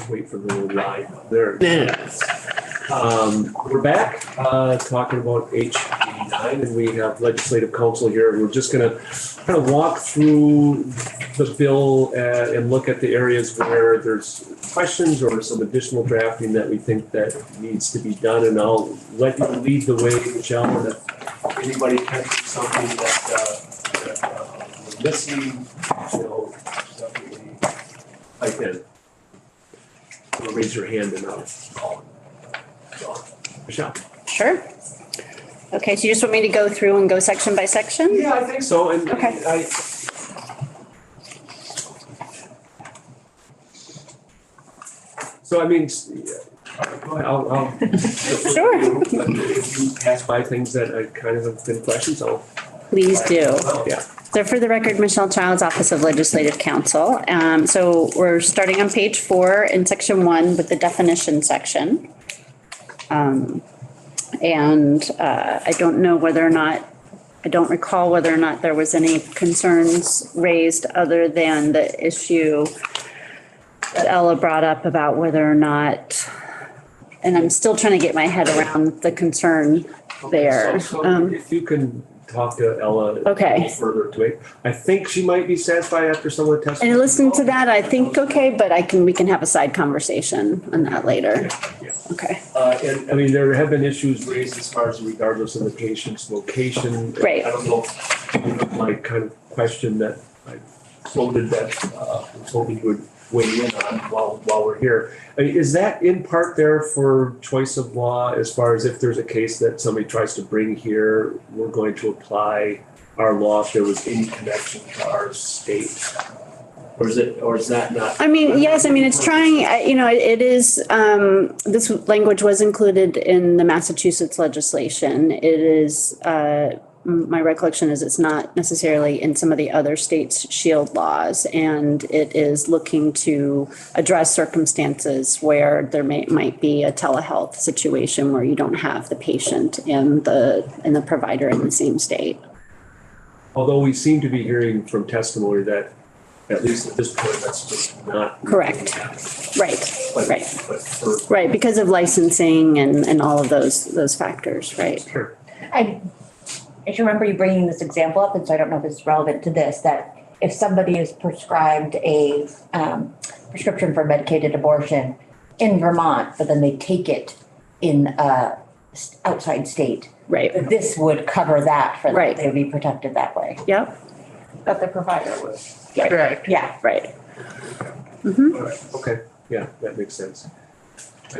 Wait for the little line. There. We're back talking about H89, and we have legislative counsel here. We're just going to kind of walk through the bill and look at the areas where there's questions or some additional drafting that we think that needs to be done. And I'll let you lead the way, Michelle, and if anybody catches something that we're missing, definitely type in. Or raise your hand and I'll call it. Michelle. Sure. Okay, so you just want me to go through and go section by section? Yeah, I think so. And okay. So I mean, I'll sure. If you pass by things that I kind of have been questions, I'll please do. Yeah. So for the record, Michelle Childs, Office of Legislative Counsel. So we're starting on page 4 in section 1 with the definition section. I don't know whether or not, I don't recall whether or not there was any concerns raised other than the issue that Ella brought up about whether or not, and I'm still trying to get my head around the concern there. So if you can talk to Ella further to it. I think she might be satisfied after some of the testimony. And listen to that, I think, okay, but we can have a side conversation on that later. Yeah. Okay. And I mean, there have been issues raised as far as regardless of the patient's location. Right. I don't know, my kind of question that I floated that I was hoping you would weigh in on while we're here. I mean, is that in part there for choice of law as far as if there's a case that somebody tries to bring here, we're going to apply our law if there was any connection to our state? Or is that not? I mean, yes, I mean, it's trying, it is, this language was included in the Massachusetts legislation. It is, my recollection is it's not necessarily in some of the other states' shield laws, and it is looking to address circumstances where there might be a telehealth situation where you don't have the patient and the provider in the same state. Although we seem to be hearing from testimony that, at least at this point, that's just not correct. But right, because of licensing and all of those factors, right? Sure. I just remember you bringing this example up, and so I don't know if it's relevant to this, that if somebody is prescribed a prescription for medicated abortion in Vermont, but then they take it in outside state. Right. This would cover that for them. Right. They would be protected that way. Yep. But the provider would. Right. Correct. Yeah. Right. Mm-hmm. All right. Okay. Yeah, that makes sense.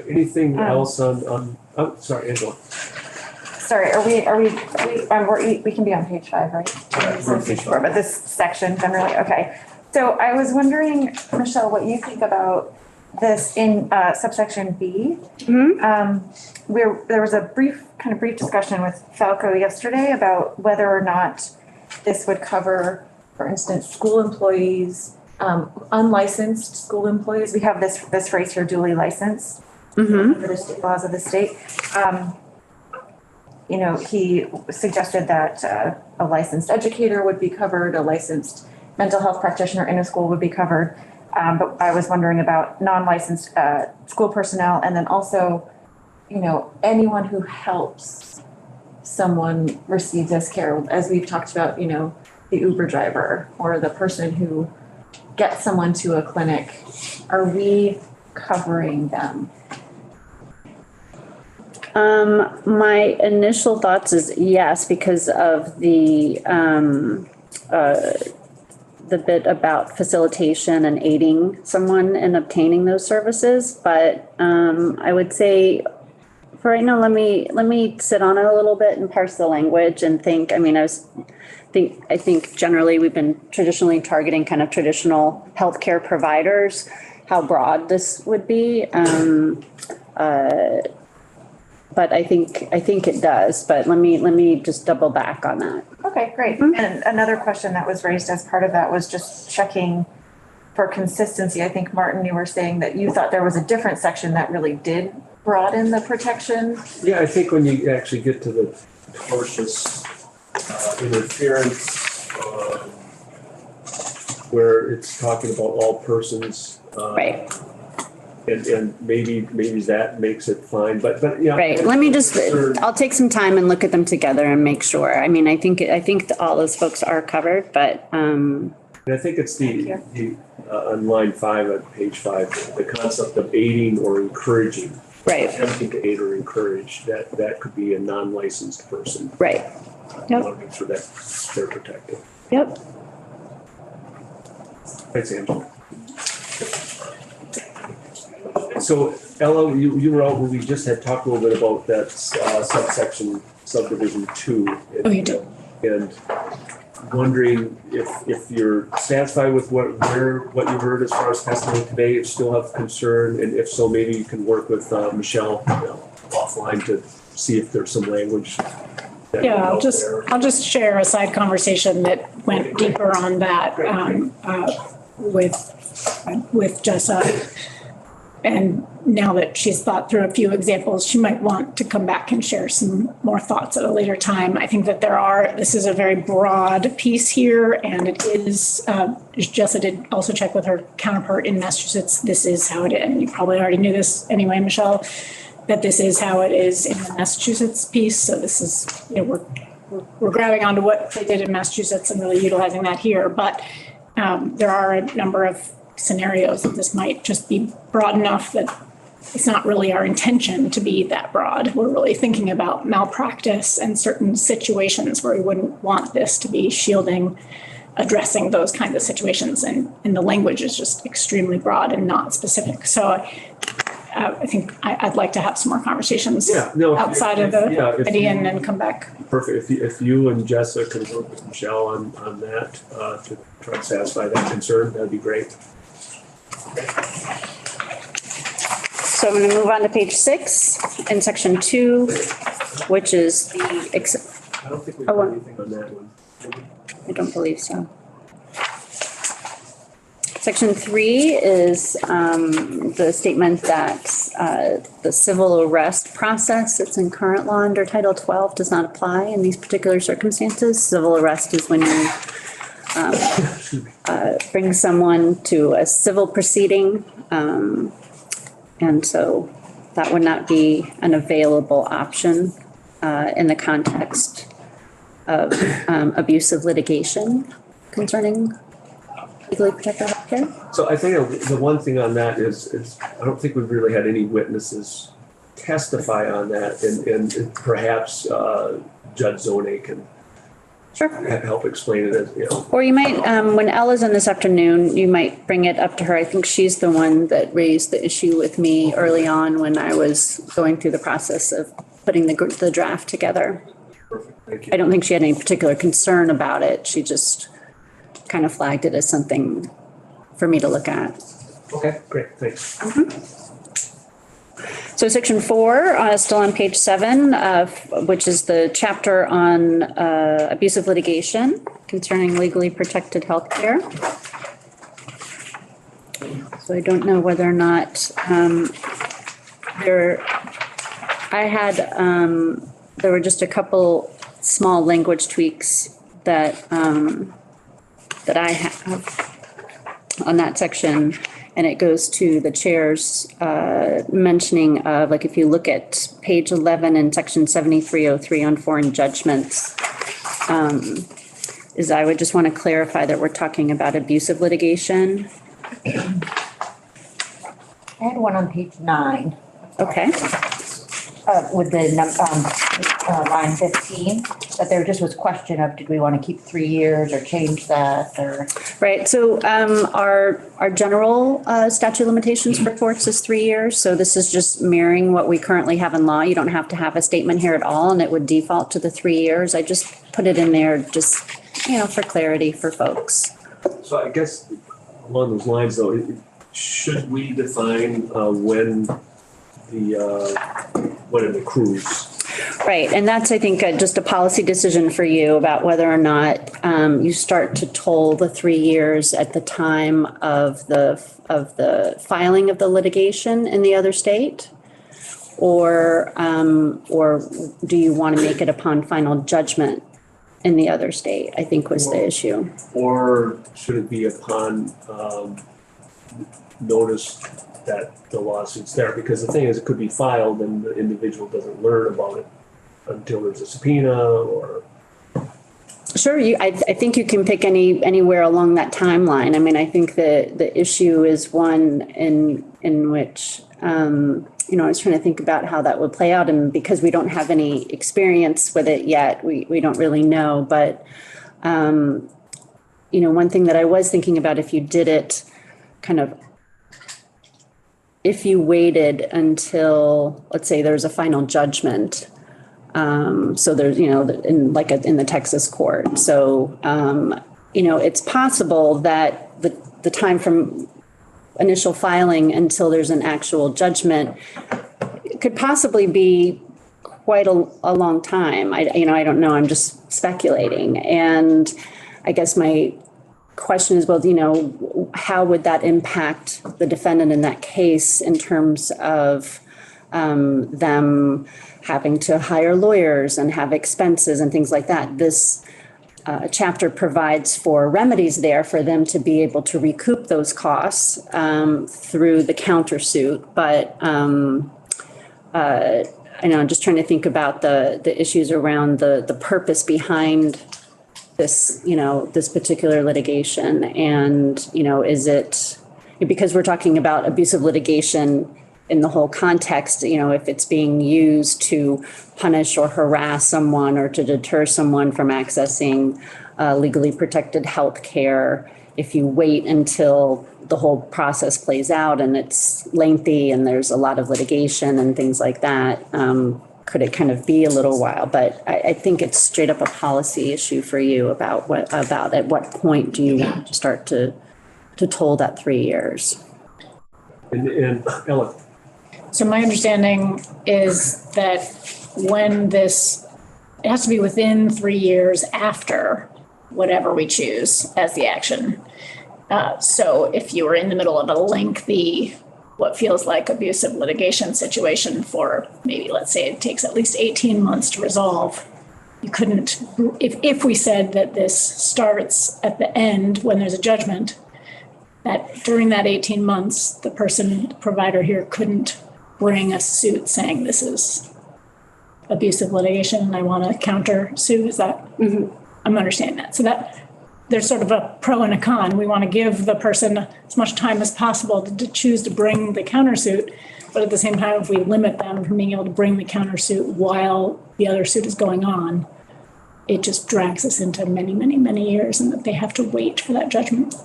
Anything else on? Oh, sorry, Angela. Sorry, we can be on page 5, right? Page 5. But this section generally, okay. So I was wondering, Michelle, what you think about this in subsection B. Mm-hmm. Where there was a brief discussion with Falco yesterday about whether or not this would cover, for instance, school employees, unlicensed school employees. We have this phrase here, duly licensed, Mm-hmm. for the state laws of the state. He suggested that a licensed educator would be covered, a licensed mental health practitioner in a school would be covered. But I was wondering about non-licensed school personnel, and then also, anyone who helps someone receive this care, as we've talked about, the Uber driver or the person who gets someone to a clinic. Are we covering them? My initial thoughts is yes, because of the bit about facilitation and aiding someone in obtaining those services. But I would say for right now, let me sit on it a little bit and parse the language and think. I mean, I think generally we've been traditionally targeting kind of traditional healthcare providers, how broad this would be. But I think it does, but let me just double back on that. Okay, great. Mm-hmm. And another question that was raised as part of that was just checking for consistency. I think, Martin, you were saying that you thought there was a different section that really did broaden the protection. Yeah, I think when you actually get to the tortious interference, where it's talking about all persons. Right. And maybe that makes it fine, but yeah. Right, I'll take some time and look at them together and make sure. I mean, I think that all those folks are covered, but, And I think it's on line 5 on page 5, the concept of aiding or encouraging. right, Attempting to aid or encourage, that could be a non-licensed person. right. You Yep, want to make sure that they're protected. yep. Thanks, Angela. So Ella, you were out when we just had talked a little bit about that subsection subdivision 2. Oh, you did. And wondering if you're satisfied with what you heard as far as testimony today, if you still have concern, and if so, maybe you can work with Michelle offline to see if there's some language. Yeah, I'll just share a side conversation that went deeper on that with Jessa. And now that she's thought through a few examples, she might want to come back and share some more thoughts at a later time. I think that this is a very broad piece here, and it is, Jessa did also check with her counterpart in Massachusetts. This is how it is, and you probably already knew this anyway, Michelle, that this is how it is in the Massachusetts piece. So this is, we're grabbing onto what they did in Massachusetts and really utilizing that here. But there are a number of scenarios that this might just be broad enough that it's not really our intention to be that broad. We're really thinking about malpractice and certain situations where we wouldn't want this to be shielding, addressing those kinds of situations. And the language is just extremely broad and not specific. So I think I'd like to have some more conversations outside of the committee and come back. Perfect. If you and Jessa can work with Michelle on that to try to satisfy that concern, that'd be great. So I'm going to move on to page 6 in section 2, which is the, I don't think we've done anything on that one. I don't believe so. Section 3 is the statement that the civil arrest process that's in current law under Title 12 does not apply in these particular circumstances. Civil arrest is when you bring someone to a civil proceeding. And so that would not be an available option in the context of abusive litigation concerning legally protected healthcare. So I think the one thing on that is I don't think we've really had any witnesses testify on that, and perhaps Judge Zone can help explain it as, Or you might, when Ella's in this afternoon, you might bring it up to her. I think she's the one that raised the issue with me early on when I was going through the process of putting the draft together. Perfect, thank you. I don't think she had any particular concern about it. She just kind of flagged it as something for me to look at. Okay, great, thanks. So section 4, still on page 7, which is the chapter on abusive litigation concerning legally protected healthcare. So I don't know whether or not there were just a couple small language tweaks that I have on that section. And it goes to the chair's mentioning of, like, if you look at page 11 in section 7303 on foreign judgments, is I would just want to clarify that we're talking about abusive litigation. I had one on page 9. Okay. With the line 15, but there just was question of, did we want to keep 3 years or change that or? Right. So our general statute of limitations for courts is 3 years. So this is just mirroring what we currently have in law. You don't have to have a statement here at all, and it would default to the 3 years. I just put it in there just, for clarity for folks. So I guess along those lines, though, should we define when it accrues? Right, and that's, I think, just a policy decision for you about whether or not you start to toll the 3 years at the time of the filing of the litigation in the other state, or do you want to make it upon final judgment in the other state? I think was the issue. Or should it be upon notice that the lawsuit's there, because the thing is, it could be filed and the individual doesn't learn about it until there's a subpoena or. Sure, I think you can pick anywhere along that timeline. I mean, I think the issue is one in which, I was trying to think about how that would play out, and because we don't have any experience with it yet, we don't really know. But, one thing that I was thinking about, if you did it if you waited until, let's say, there's a final judgment. So there's, in the Texas court. So, it's possible that the time from initial filing until there's an actual judgment could possibly be quite a long time. I don't know. I'm just speculating. And I guess my question is, well, how would that impact the defendant in that case in terms of them having to hire lawyers and have expenses and things like that? This chapter provides for remedies there for them to be able to recoup those costs through the countersuit. But I'm just trying to think about the issues around the purpose behind this, this particular litigation. And, is it, because we're talking about abusive litigation in the whole context, if it's being used to punish or harass someone or to deter someone from accessing legally protected health care, if you wait until the whole process plays out and it's lengthy and there's a lot of litigation and things like that, could it kind of be a little while? But I think it's straight up a policy issue for you about at what point do you want to start to toll that 3 years? And Ellen. So my understanding is that it has to be within 3 years after whatever we choose as the action. So if you were in the middle of a lengthy, what feels like abusive litigation situation for maybe, let's say it takes at least 18 months to resolve, you couldn't, if we said that this starts at the end when there's a judgment, that during that 18 months, the provider here couldn't bring a suit saying this is abusive litigation and I want to counter sue. Is that, I'm understanding that. So that there's sort of a pro and a con. We want to give the person as much time as possible to choose to bring the countersuit. But at the same time, if we limit them from being able to bring the countersuit while the other suit is going on, it just drags us into many, many, many years, and that they have to wait for that judgment.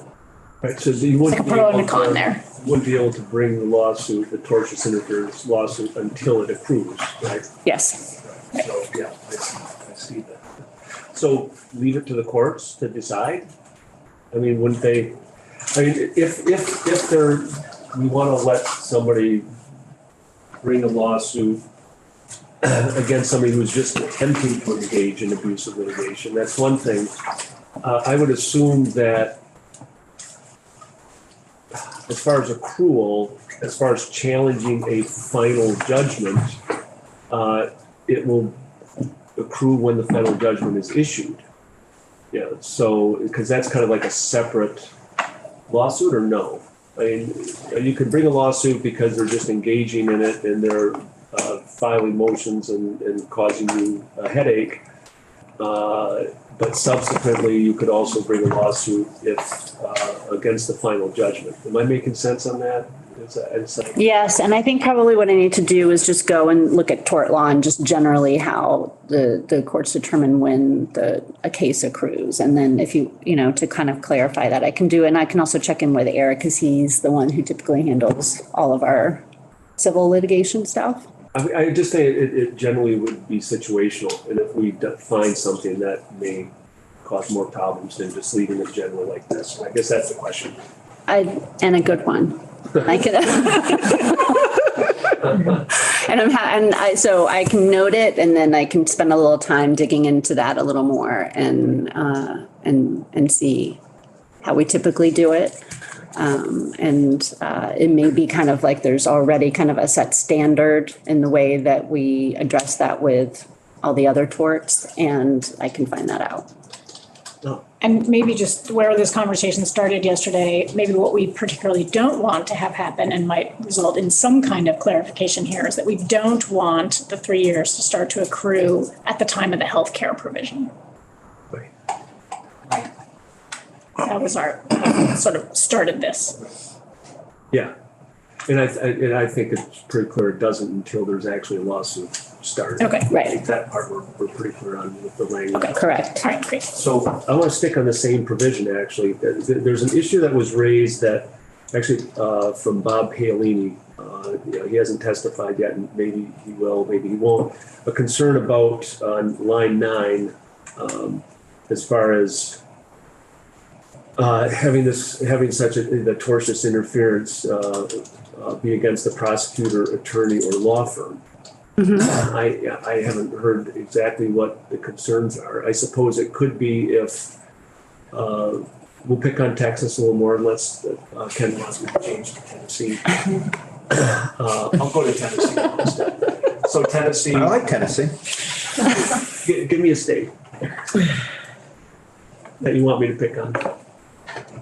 Right, so you wouldn't It's like a pro and a con there. Wouldn't be able to bring the lawsuit, the tortious interference lawsuit, until it accrues, right? Yes. Right. So, yeah, I see that. So leave it to the courts to decide? I mean, wouldn't they, if we want to let somebody bring a lawsuit against somebody who's just attempting to engage in abusive litigation, that's one thing. I would assume that as far as accrual, as far as challenging a final judgment, it will accrue when the final judgment is issued. Yeah, so, because that's kind of like a separate lawsuit, or no? I mean, you could bring a lawsuit because they're just engaging in it and they're filing motions and causing you a headache. But subsequently, you could also bring a lawsuit if against the final judgment. Am I making sense on that? Yes, and I think probably what I need to do is just go and look at tort law and just generally how the courts determine when a case accrues. And then if you to kind of clarify that, I can do it. And I can also check in with Eric because he's the one who typically handles all of our civil litigation stuff. I just think it generally would be situational. And if we find something that may cause more problems than just leaving it general like this. I guess that's the question. And a good one. I can, so I can note it, and then I can spend a little time digging into that a little more and see how we typically do it. It may be kind of like there's already kind of a set standard in the way that we address that with all the other torts, and I can find that out. And maybe just where this conversation started yesterday, maybe what we particularly don't want to have happen and might result in some kind of clarification here is that we don't want the 3 years to start to accrue at the time of the healthcare provision. Right. That was our, sort of started this. Yeah. And I think it's pretty clear it doesn't until there's actually a lawsuit started. Okay. I Right. think that part we're pretty clear on with the language. Correct. All right, great. So I want to stick on the same provision, actually. There's an issue that was raised that actually from Bob Paolini. He hasn't testified yet, and maybe he will, maybe he won't. A concern about on line 9, as far as having such the tortious interference be against the prosecutor, attorney, or law firm. I haven't heard exactly what the concerns are. I suppose it could be if we'll pick on Texas a little more. Let's Ken wants me to change to Tennessee. I'll go to Tennessee instead. So Tennessee. I like Tennessee. Give me a state that you want me to pick on.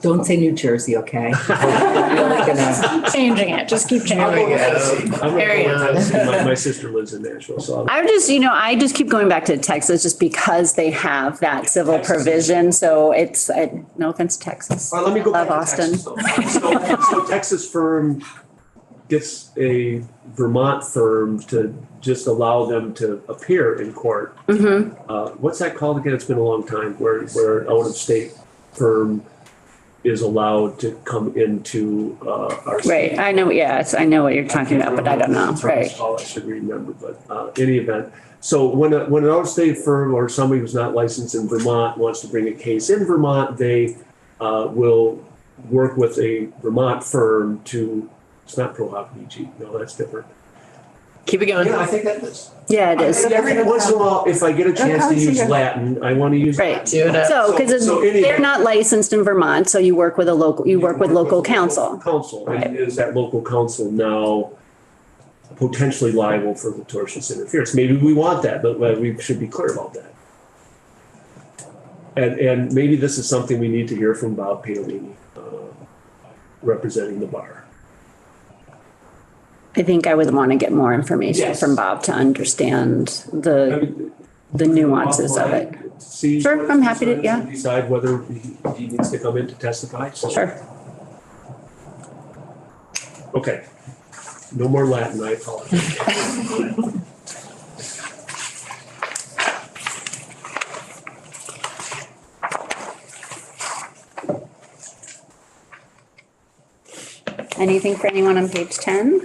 Don't say New Jersey, okay? We're really gonna- Changing it, just keep changing I'm it. gonna go with Tennessee. My sister lives in Nashville, so I just keep going back to Texas just because they have that civil provision. So it's, no offense to Texas. well, let me go Love back Austin. to Texas. So Texas firm gets a Vermont firm to just allow them to appear in court. What's that called again? It's been a long time where an out-of-state firm is allowed to come into our state. Right. I know. Yes, I know what you're talking about, but I don't know. Right. I should remember, but any event. So when an out-of-state firm or somebody who's not licensed in Vermont wants to bring a case in Vermont, they will work with a Vermont firm to. It's not Pro Hoc VG. No, that's different. Keep it going. Yeah, I think that is. Yeah, it is. Every once in a while, if I get a chance to use Latin, I want to use. Right. Do it up. So, because So anyway. they're not licensed in Vermont, so you work with local counsel. Counsel, Right. and is that local counsel now potentially liable for the tortious interference? Maybe we want that, but we should be clear about that. And maybe this is something we need to hear from Bob Paolini, representing the bar. I think I would want to get more information Yes. from Bob to understand the nuances of it. See Sure, what I'm his happy to- concern is yeah. and decide whether he needs to come in to testify. So- Sure. Okay. No more Latin, I apologize. Anything for anyone on page 10?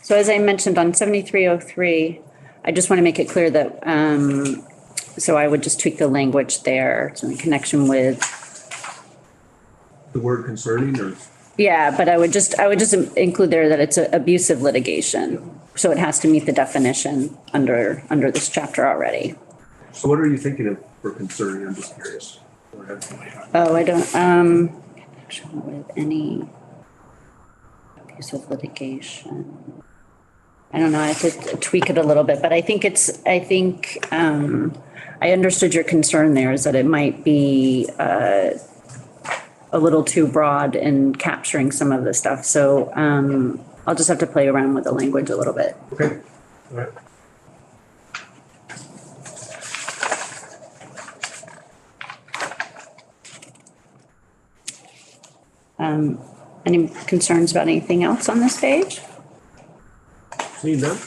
So as I mentioned on 7303, I just want to make it clear that, so I would just tweak the language there so in connection with, The word concerning or? yeah, but I would just include there that it's abusive litigation. So it has to meet the definition under this chapter already. So what are you thinking of for concerning? I'm just curious. Oh, I don't, with any abusive litigation. I don't know, I have to tweak it a little bit, but I think I understood your concern there is that it might be a little too broad in capturing some of the stuff. So I'll just have to play around with the language a little bit. Okay, all right. Any concerns about anything else on this page? Seeing none?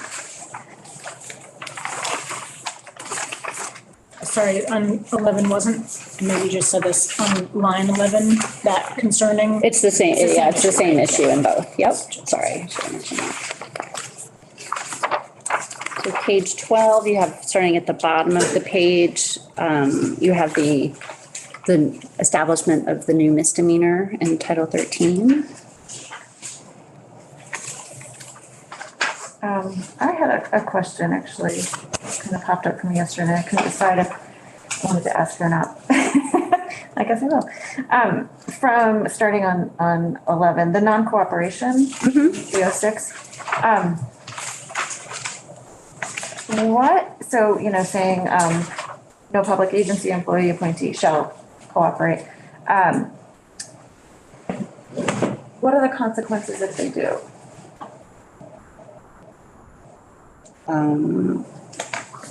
Sorry, on 11 wasn't, maybe you just said this on line 11, that concerning. It's the same, It's the yeah, same it's the issue, same right? issue in both. Yep, sorry. Should have mentioned that. So page 12, you have, starting at the bottom of the page, you have the establishment of the new misdemeanor in Title 13. I had a question actually, kind of popped up for me yesterday. I couldn't decide if I wanted to ask or not. I guess I will. From starting on 11, the non-cooperation, 306. What, so, saying, no public agency employee appointee shall cooperate. What are the consequences if they do?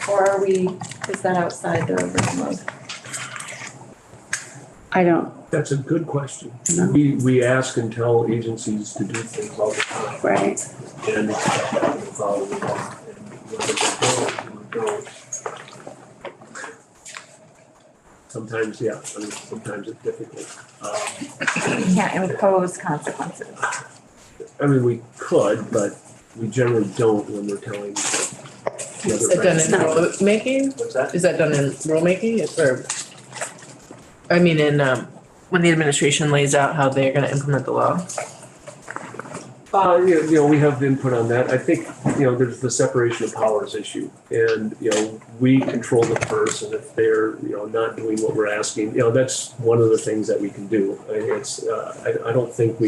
Or is that outside the original? I don't, That's a good question. No. We ask and tell agencies to do things all the time. right. And expect them to follow the law. And whether they don't. Sometimes, yeah, I mean, sometimes it's difficult. You can't impose consequences. I mean, we could, but we generally don't when we're telling. the Is other that done branches. in rulemaking? What's that? Is that done in rulemaking or? I mean, when the administration lays out how they're gonna implement the law? We have input on that. I think, there's the separation of powers issue. And, we control the purse, and if they're, not doing what we're asking, that's one of the things that we can do. I don't think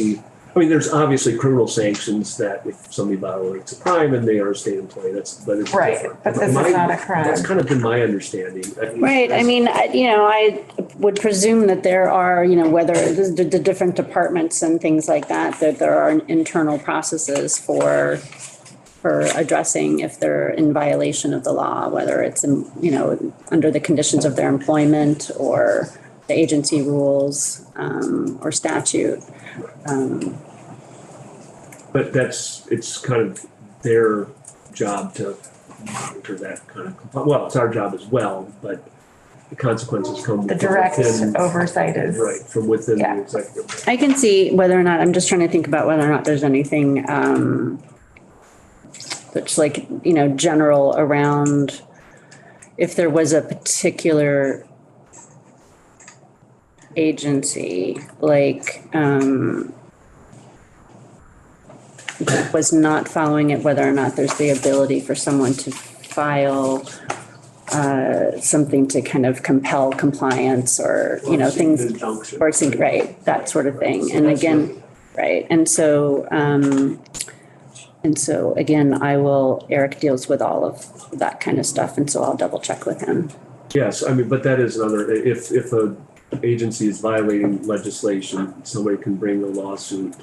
there's obviously criminal sanctions that if somebody violates a crime and they are a state employee, but it's Right, different. but this is not a crime. That's kind of been my understanding. Right, I mean, I would presume that there are, whether the different departments and things like that there are internal processes for addressing if they're in violation of the law, whether it's, under the conditions of their employment or the agency rules, or statute. But it's kind of their job to monitor that kind of, well, it's our job as well, but the consequences come The from direct within. oversight is. Right, from within Yeah. the executive. I can see whether or not, I'm just trying to think about whether or not there's anything, that's like, general around if there was a particular agency, like, that was not following it, whether or not there's the ability for someone to file something to kind of compel compliance or, things. Injunction. Or seek, right, that sort of thing. And again, right, and so again, Eric deals with all of that kind of stuff, and so I'll double check with him. Yes, I mean, but that is another, if a agency is violating legislation, somebody can bring a lawsuit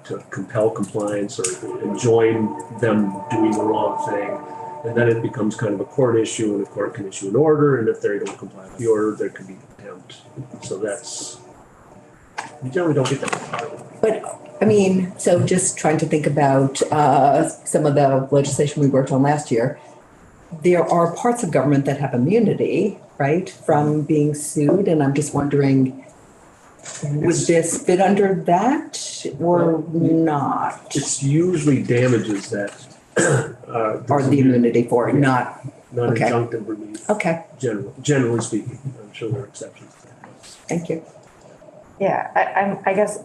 to compel compliance or enjoin them doing the wrong thing. And then it becomes kind of a court issue, and the court can issue an order, and if they don't comply with the order, there can be contempt. So you generally don't get that. But, so just trying to think about some of the legislation we worked on last year. There are parts of government that have immunity, right, from being sued, and I'm just wondering, would this fit under that or not? It's usually damages that Or the immunity for it, not, okay. injunctive relief, Okay, generally speaking. I'm sure there are exceptions to that. thank you. Yeah, I guess,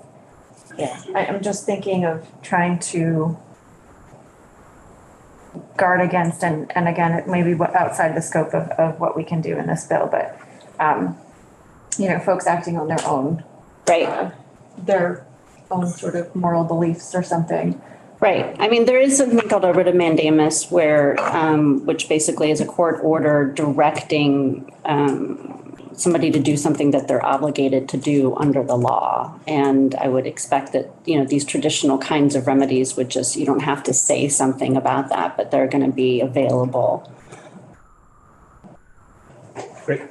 I'm just thinking of trying to guard against, and again, it may be outside the scope of what we can do in this bill, but, folks acting on their own. Right. Their own sort of moral beliefs or something. Right. I mean, there is something called a writ of mandamus where, which basically is a court order directing somebody to do something that they're obligated to do under the law. And I would expect that, these traditional kinds of remedies would just, you don't have to say something about that, but they're going to be available. Great.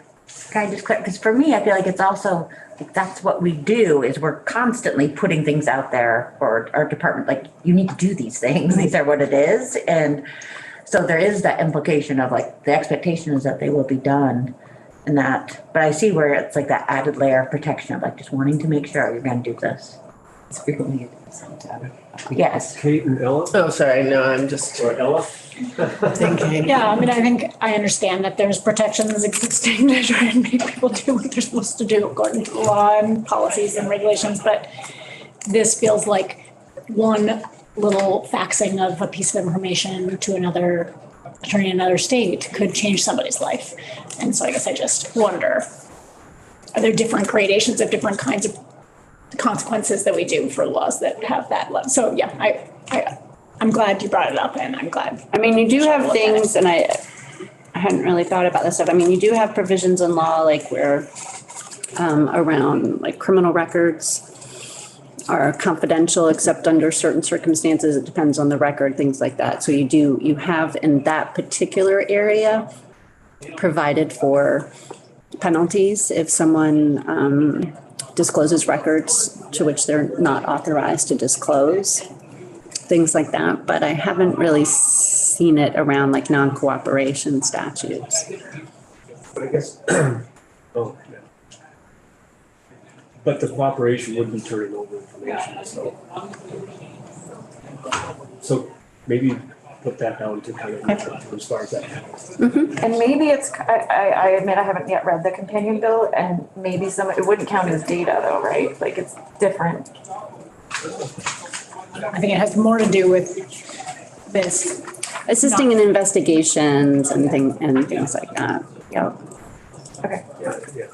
Can I just clarify? Because for me, I feel like it's also, that's what we do, is we're constantly putting things out there for our department, like, you need to do these things, these are what it is. And so there is that implication of like, the expectation is that they will be done and that, but I see where it's like that added layer of protection of like, just wanting to make sure you're gonna do this. It's frequently. Yes. Kate and Ella, Oh, sorry, no, I'm just or Ella? thinking. Yeah, I think I understand that there's protections existing to try and make people do what they're supposed to do according to the law and policies and regulations, but this feels like one little faxing of a piece of information to another attorney in another state could change somebody's life. And so I guess I just wonder, are there different gradations of different kinds of consequences that we do for laws that have that level? So yeah, I'm glad you brought it up, and I'm glad. I mean, you do have things, and I hadn't really thought about this stuff. I mean, you do have provisions in law, like where, around like criminal records are confidential except under certain circumstances. It depends on the record, things like that. So you have in that particular area provided for penalties if someone discloses records to which they're not authorized to disclose, things like that. But I haven't really seen it around like non-cooperation statutes. But I guess, oh, yeah. But the cooperation would be turning over information, so maybe put that down to kind of as far as that happens. And maybe it's, I admit I haven't yet read the companion bill, and maybe it wouldn't count as data though, right? Like it's different. I think it has more to do with this. Assisting in investigations and things like that. Yeah. Okay. Yeah.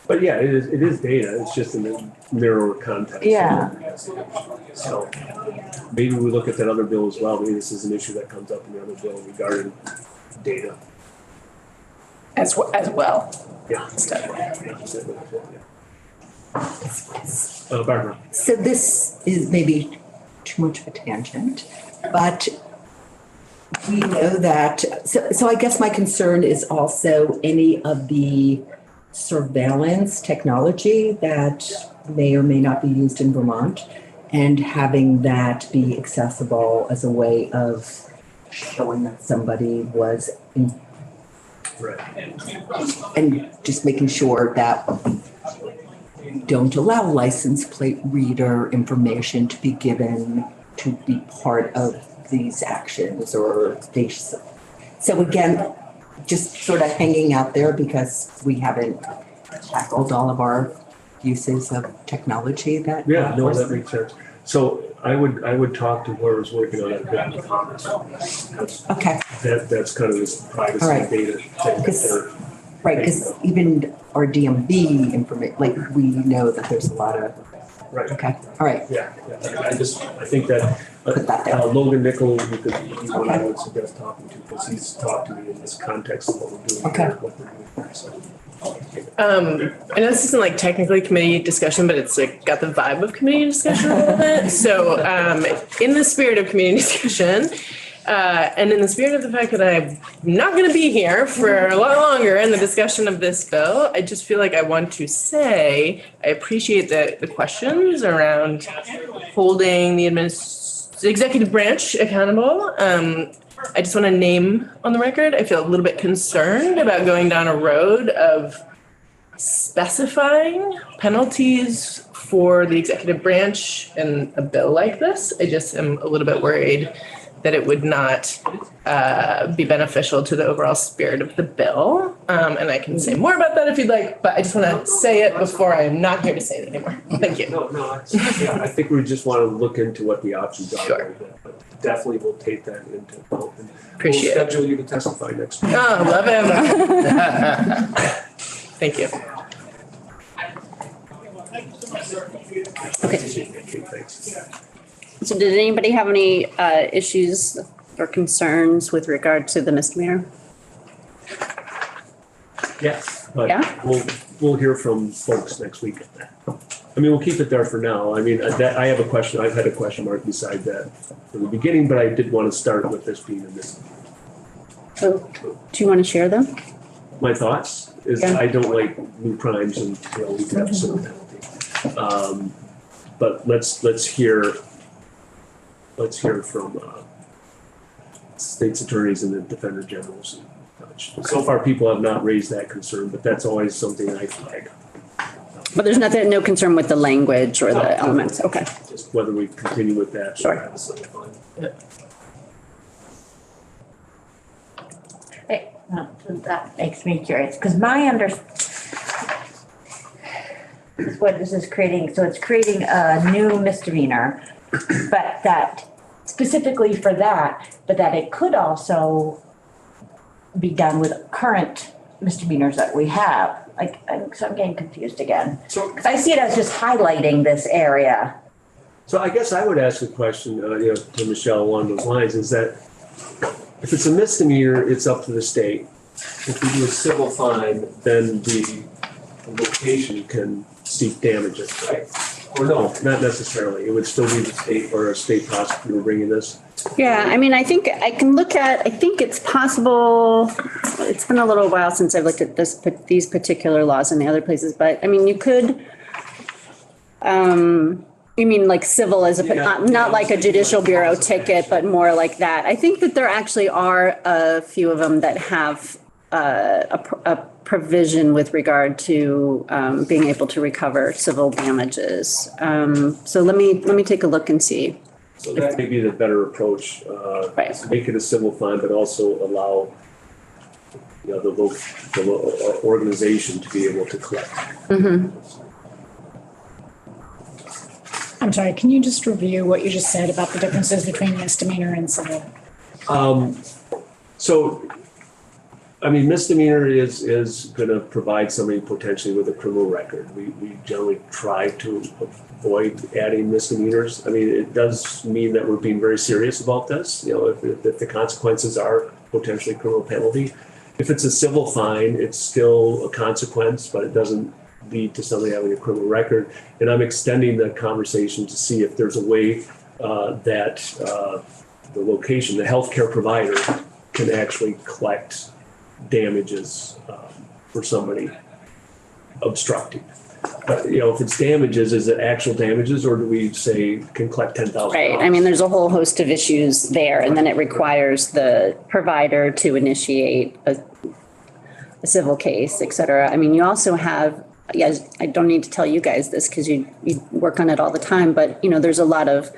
But yeah, it is data, it's just in a narrower context. Yeah. So maybe we look at that other bill as well, maybe this is an issue that comes up in the other bill regarding data. As well. Yeah. Barbara. So this is maybe too much of a tangent, but we know that, so I guess my concern is also any of the surveillance technology that may or may not be used in Vermont, and having that be accessible as a way of showing that somebody was in. Right. And just making sure that we don't allow license plate reader information to be given to be part of these actions or these. So again, just sort of hanging out there because we haven't tackled all of our uses of technology that. Yeah, no, that makes sense. So I would talk to whoever's working on that bill with Congress. Okay. That's kind of this privacy All right. data thing that they're. Right, because even our DMV information, like we know that there's a lot of. Right. Okay, all right. Yeah, I think that, Put that there. Logan Nickel, you could, he's one I would suggest talking to, because he's talked to me in this context of what we're doing. Okay. Here, what we're doing here, so. I know this isn't like technically committee discussion, but it's like got the vibe of committee discussion a little bit. So in the spirit of committee discussion, and in the spirit of the fact that I'm not going to be here for a lot longer in the discussion of this bill, I just feel like I want to say I appreciate the questions around holding the executive branch accountable. I just want to name on the record, I feel a little bit concerned about going down a road of specifying penalties for the executive branch in a bill like this. I just am a little bit worried that it would not be beneficial to the overall spirit of the bill. And I can say more about that if you'd like, but I just want to say it before I'm not here to say it anymore. Thank you. No, yeah, I think we just want to look into what the options are. Sure. But definitely we'll take that into account. Appreciate it. We'll schedule you to testify next week. Oh, love him. Thank you. Okay. Thanks. So did anybody have any issues or concerns with regard to the misdemeanor? Yes, but Yeah? we'll hear from folks next week. I mean, we'll keep it there for now. I mean, I have a question. I've had a question mark beside that from the beginning, but I did want to start with this being a misdemeanor. So do you want to share them? My thoughts is Yeah. I don't like new crimes until we have some penalty. But let's hear from state's attorneys and the defender generals. So far, people have not raised that concern, but that's always something I flag. But there's no concern with the language or No. the elements, okay. Just whether we continue with that. Sure. That makes me curious, because my what this is creating, so it's creating a new misdemeanor, but that specifically for that, but that it could also be done with current misdemeanors that we have. Like, so I'm getting confused again. So, Because I see it as just highlighting this area. So I guess I would ask a question, to Michelle along those lines, is that if it's a misdemeanor, it's up to the state. If we do a civil fine, then the location can seek damages, right? Or no, not necessarily. It would still be the state or a state prosecutor bringing this. Yeah, I mean, I think I can look at, I think it's possible, it's been a little while since I've looked at these particular laws in the other places, but I mean, you could, you mean like civil as not like a judicial bureau ticket, but more like that. I think that there actually are a few of them that have a provision with regard to being able to recover civil damages. So let me take a look and see. So that may be the better approach, Right. to make it a civil fine, but also allow, the organization to be able to collect. I'm sorry, can you just review what you just said about the differences between misdemeanor and civil? So, I mean, misdemeanor is going to provide somebody potentially with a criminal record. We generally try to avoid adding misdemeanors. I mean, it does mean that we're being very serious about this, if the consequences are potentially criminal penalty. If it's a civil fine, it's still a consequence, but it doesn't lead to somebody having a criminal record. And I'm extending the conversation to see if there's a way that the location, the healthcare provider, can actually collect damages for somebody obstructing. But, if it's damages, is it actual damages, or do we say can collect $10,000? Right. I mean, there's a whole host of issues there, and then it requires the provider to initiate a civil case, et cetera. I mean, you also have, yes, I don't need to tell you guys this because you work on it all the time, but, there's a lot of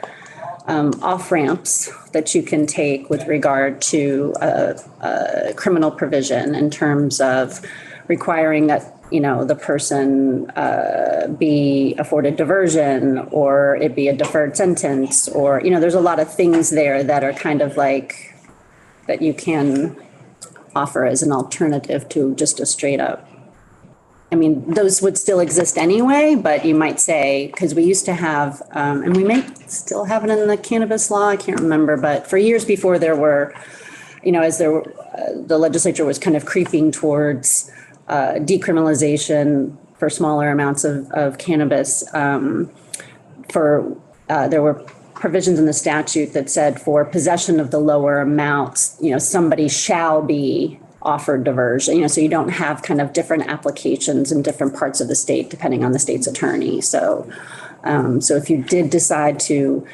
off-ramps that you can take with regard to a criminal provision in terms of requiring that, the person be afforded diversion, or it be a deferred sentence, or, there's a lot of things there that are kind of like, that you can offer as an alternative to just a straight up. I mean, those would still exist anyway, but you might say, because we used to have, and we may still have it in the cannabis law, I can't remember, but for years before there were, as there were, the legislature was kind of creeping towards decriminalization for smaller amounts of cannabis. There were provisions in the statute that said for possession of the lower amounts, somebody shall be offered diversion, so you don't have kind of different applications in different parts of the state depending on the state's attorney. So if you did decide to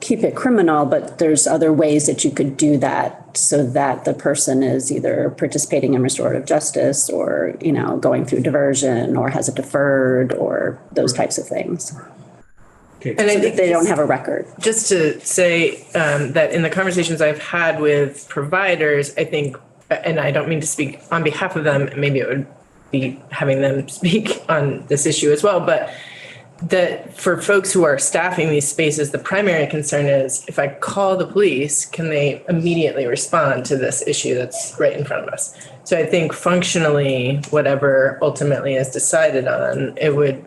keep it criminal, but there's other ways that you could do that so that the person is either participating in restorative justice or, going through diversion or has a deferred or those types of things. Okay. And I think They don't have a record. just to say that in the conversations I've had with providers, I think, and I don't mean to speak on behalf of them, maybe it would be having them speak on this issue as well, but that for folks who are staffing these spaces, the primary concern is if I call the police, can they immediately respond to this issue that's right in front of us? So I think functionally, whatever ultimately is decided on, it would,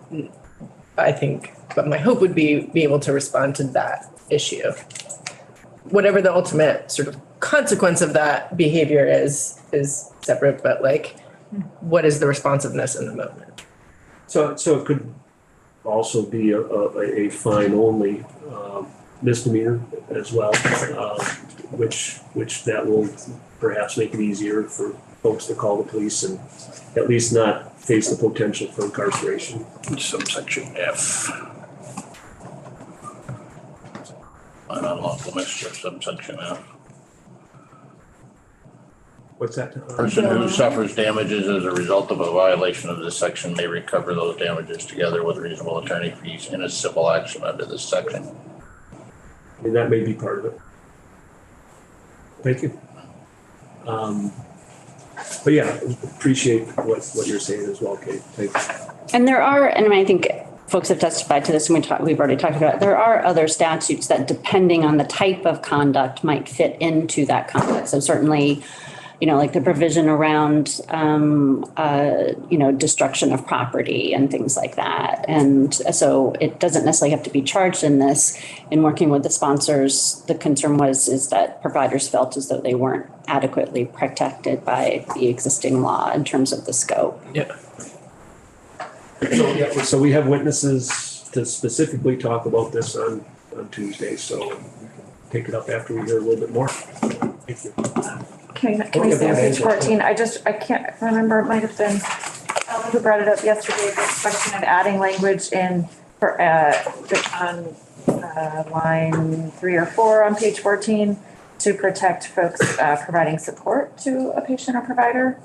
I think, but my hope would be able to respond to that issue. Whatever the ultimate sort of consequence of that behavior is separate, but what is the responsiveness in the moment? So it could also be a fine only misdemeanor as well, which that will perhaps make it easier for folks to call the police and at least not face the potential for incarceration. Subsection F. Unlawful mischief, subsection F. What's that? Person who suffers damages as a result of a violation of this section may recover those damages together with reasonable attorney fees in a civil action under this section. I mean, that may be part of it. Thank you. But yeah, appreciate what you're saying as well, Kate. Thank you. And there are, and I think folks have testified to this, and we've already talked about it. There are other statutes that, depending on the type of conduct, might fit into that context. So certainly, like the provision around, destruction of property and things like that. And so it doesn't necessarily have to be charged in this. In working with the sponsors, the concern is that providers felt as though they weren't adequately protected by the existing law in terms of the scope. Yeah. So we have witnesses to specifically talk about this on Tuesday, so we can take it up after we hear a little bit more. Thank you. Can we stay on page 14? I can't remember, it might have been Ellen who brought it up yesterday, the question of adding language in for, on line 3 or 4 on page 14 to protect folks providing support to a patient or provider.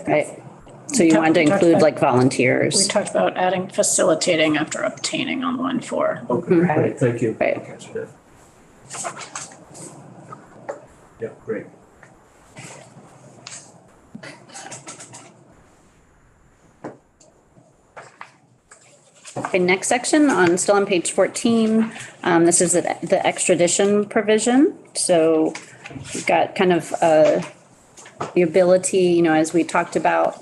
Right. So you want to include like volunteers? We talked about adding facilitating after obtaining on line 4. Okay, great, thank you. Right. Yeah, great. Okay, next section still on page 14. This is the extradition provision. So we've got kind of the ability, as we talked about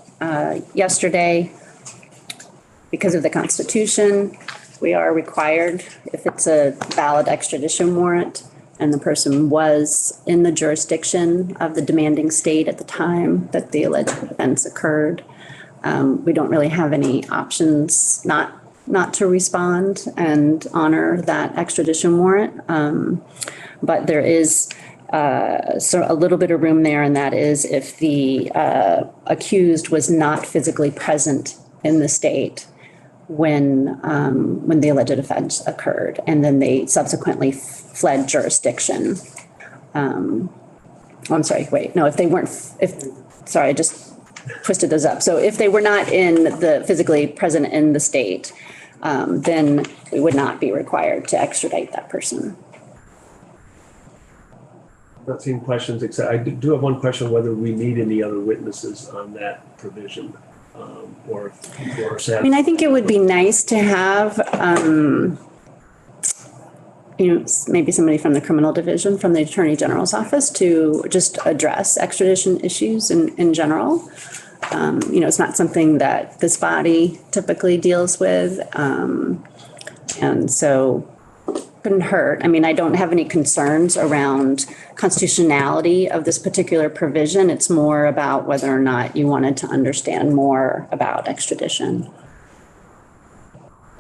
yesterday, because of the Constitution, we are required, if it's a valid extradition warrant and the person was in the jurisdiction of the demanding state at the time that the alleged offense occurred, we don't really have any options not to respond and honor that extradition warrant. But there is so a little bit of room there, and that is if the accused was not physically present in the state when the alleged offense occurred, and then they subsequently fled jurisdiction. I'm sorry, wait, no, if they weren't, sorry, I just twisted those up. So if they were not physically present in the state, then we would not be required to extradite that person. Not seeing questions, except I do have one question, whether we need any other witnesses on that provision, or if people are sad. I mean, I think it would be nice to have, maybe somebody from the criminal division, from the Attorney General's office to just address extradition issues in general. It's not something that this body typically deals with. And so couldn't hurt. I mean, I don't have any concerns around constitutionality of this particular provision. It's more about whether or not you wanted to understand more about extradition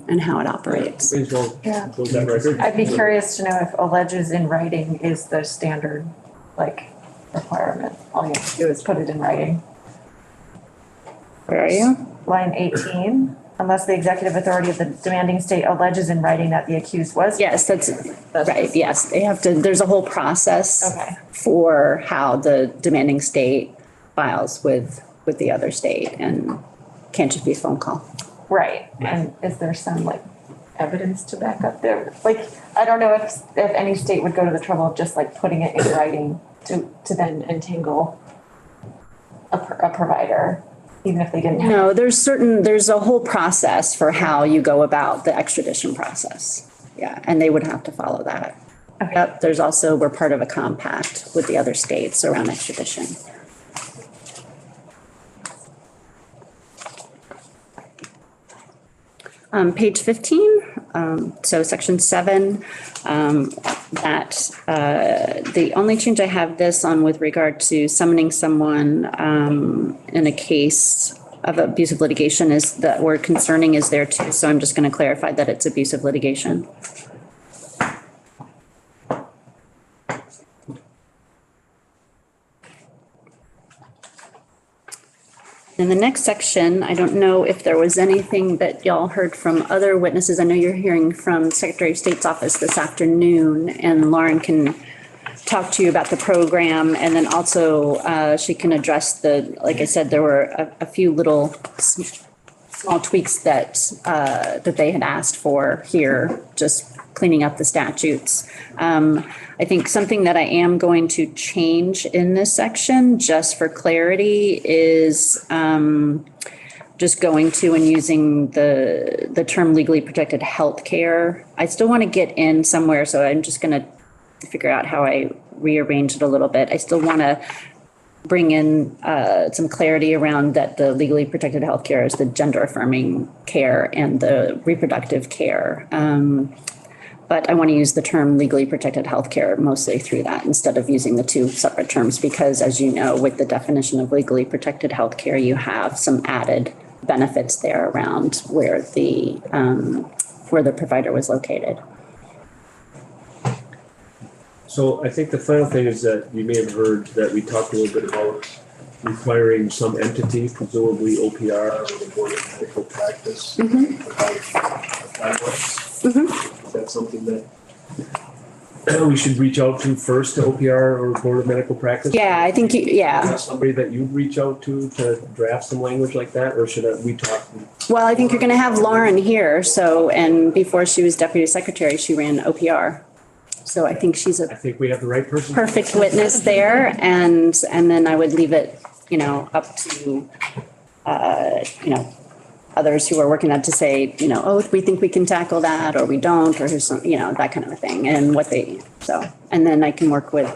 and how it operates. Yeah. Close that record. I'd be curious to know if alleges in writing is the standard, requirement. All you have to do is put it in writing. Where are you? Line 18, unless the executive authority of the demanding state alleges in writing that the accused was. Yes, that's right. Yes, they have to, there's a whole process Okay. for how the demanding state files with the other state, and can't just be a phone call. Right. And is there some evidence to back up there? I don't know if any state would go to the trouble of just putting it in writing to then entangle a provider. Even if they didn't have. No, there's a whole process for how you go about the extradition process. Yeah, and they would have to follow that. Okay. Yep, there's also, we're part of a compact with the other states around extradition. Page 15, so section 7, the only change I have this on with regard to summoning someone in a case of abusive litigation is that word concerning is there too. So I'm just going to clarify that it's abusive litigation. In the next section, I don't know if there was anything that y'all heard from other witnesses. I know you're hearing from Secretary of State's office this afternoon, and Lauren can talk to you about the program, and then also she can address like I said, there were a few little small tweaks that they had asked for here, just cleaning up the statutes. I think something that I am going to change in this section, just for clarity, is just going to and using the term legally protected health care. I still want to get in somewhere, so I'm just going to figure out how I rearrange it a little bit. I still want to bring in some clarity around that the legally protected healthcare is the gender affirming care and the reproductive care. But I want to use the term legally protected healthcare mostly through that instead of using the two separate terms, because as you know, with the definition of legally protected healthcare, you have some added benefits there around where the provider was located. So I think the final thing is that you may have heard that we talked a little bit about requiring some entity, presumably OPR or the Board of Medical Practice. Is that something that we should reach out to first, to OPR or Board of Medical Practice? Yeah, I think, Have somebody that you'd reach out to draft some language like that, or should we talk? Well, I think you're going to have Lauren here. So, and before she was deputy secretary, she ran OPR. So I think she's I a think we have the right person. perfect witness there. And then I would leave it, up to, others who are working on to say, oh, we think we can tackle that, or we don't, or here's some, that kind of a thing, and what and then I can work with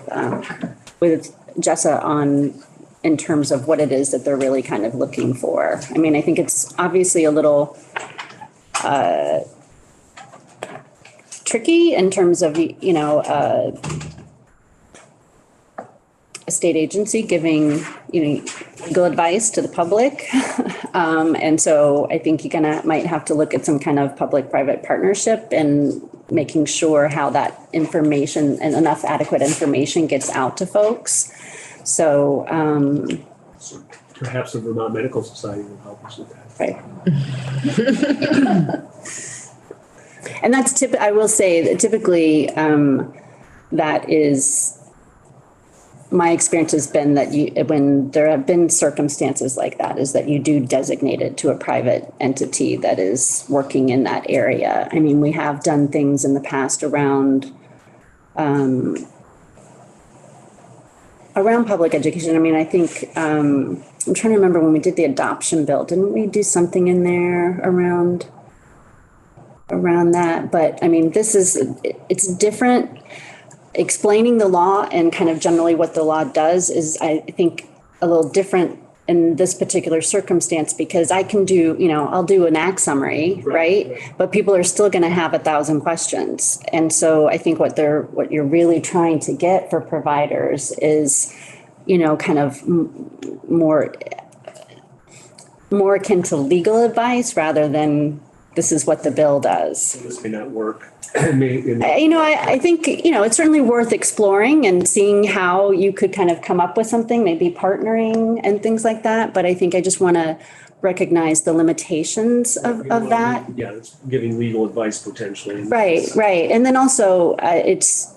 Jessa on, in terms of what it is that they're really kind of looking for. I mean, I think it's obviously a little tricky in terms of, a state agency giving, legal advice to the public. And so I think you're might have to look at some kind of public-private partnership and making sure how that information and enough adequate information gets out to folks. So, Perhaps the Vermont Medical Society will help us with that. right. And that's I will say that typically, that is, my experience has been that when there have been circumstances like that, is that you do designate it to a private entity that is working in that area. I mean, we have done things in the past around public education. I mean, I think, I'm trying to remember when we did the adoption bill, didn't we do something in there around that? But I mean, it's different. Explaining the law and kind of generally what the law does is, I think, a little different in this particular circumstance, because I can do, I'll do an act summary, right? But people are still going to have 1,000 questions. And so I think what you're really trying to get for providers is, kind of more akin to legal advice rather than this is what the bill does. This may not work. I think, it's certainly worth exploring and seeing how you could kind of come up with something, maybe partnering and things like that. But I think I just want to recognize the limitations of that. Yeah, it's giving legal advice potentially. Right. And then also it's,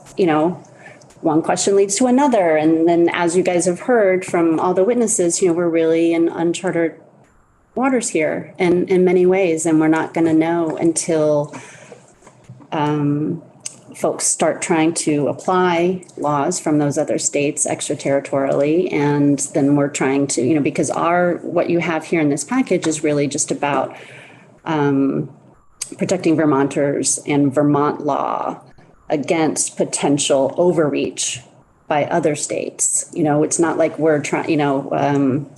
one question leads to another. And then as you guys have heard from all the witnesses, we're really in uncharted waters here in many ways. And we're not going to know until folks start trying to apply laws from those other states extraterritorially. And then we're trying to, because what you have here in this package is really just about protecting Vermonters and Vermont law against potential overreach by other states. It's not like we're trying,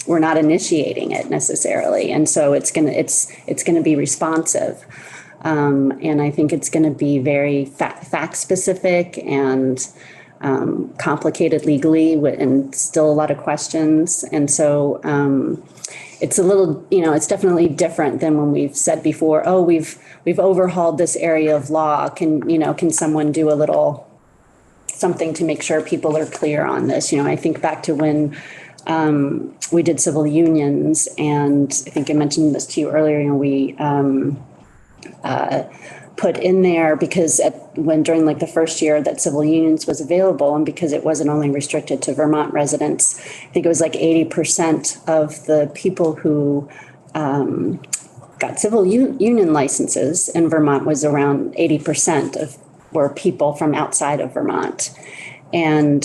we're not initiating it necessarily. And so it's going to be responsive. And I think it's going to be very fact specific and complicated legally and still a lot of questions. And so it's a little, it's definitely different than when we've said before, oh, we've overhauled this area of law. Can someone do a little something to make sure people are clear on this? I think back to when we did civil unions, and I think I mentioned this to you earlier, we put in there because during the first year that civil unions was available, and because it wasn't only restricted to Vermont residents, I think it was 80% of the people who got civil union licenses in Vermont was around 80% were people from outside of Vermont. And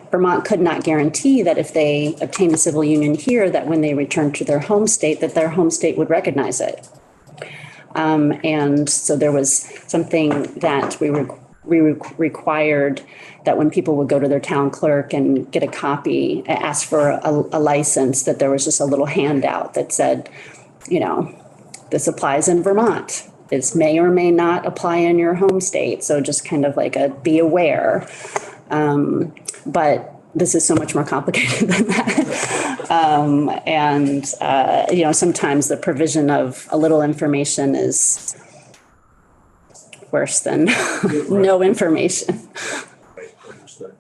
Vermont could not guarantee that if they obtained a civil union here, that when they returned to their home state, that their home state would recognize it. And so there was something that we required that when people would go to their town clerk and get a copy, ask for a license, that there was just a little handout that said, you know, this applies in Vermont. This may or may not apply in your home state. So just kind of like a be aware. But this is so much more complicated than that. You know, sometimes the provision of a little information is worse than no information. Right, understood.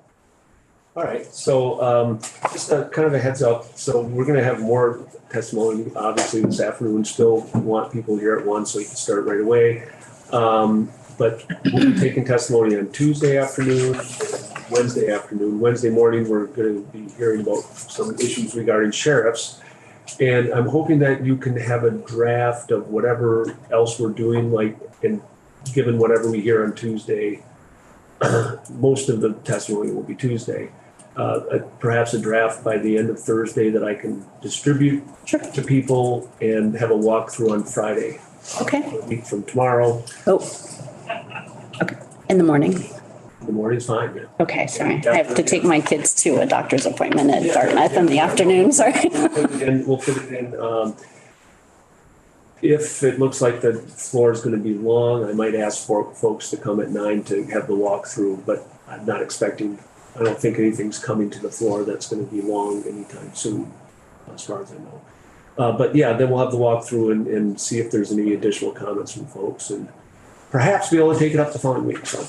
All right, so just a kind of a heads up. So we're going to have more testimony, obviously, this afternoon. Still want people here at 1 so you can start right away. But we'll be taking testimony on Tuesday afternoon, Wednesday afternoon. Wednesday morning, we're going to be hearing about some issues regarding sheriffs. And I'm hoping that you can have a draft of whatever else we're doing, like, and given whatever we hear on Tuesday, most of the testimony will be Tuesday. Perhaps a draft by the end of Thursday that I can distribute to people and have a walkthrough on Friday. Okay. A week from tomorrow. Oh, okay. In the morning. The morning's fine, yeah. Okay, sorry. I have to take my kids to a doctor's appointment at Dartmouth in the afternoon, sorry. We'll put it in. If it looks like the floor is going to be long, I might ask for folks to come at 9 to have the walkthrough, but I'm not expecting, I don't think anything's coming to the floor that's going to be long anytime soon, as far as I know. But yeah, then we'll have the walkthrough and see if there's any additional comments from folks and perhaps be able to take it up the following week. So,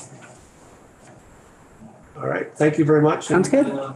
all right, thank you very much. Sounds good.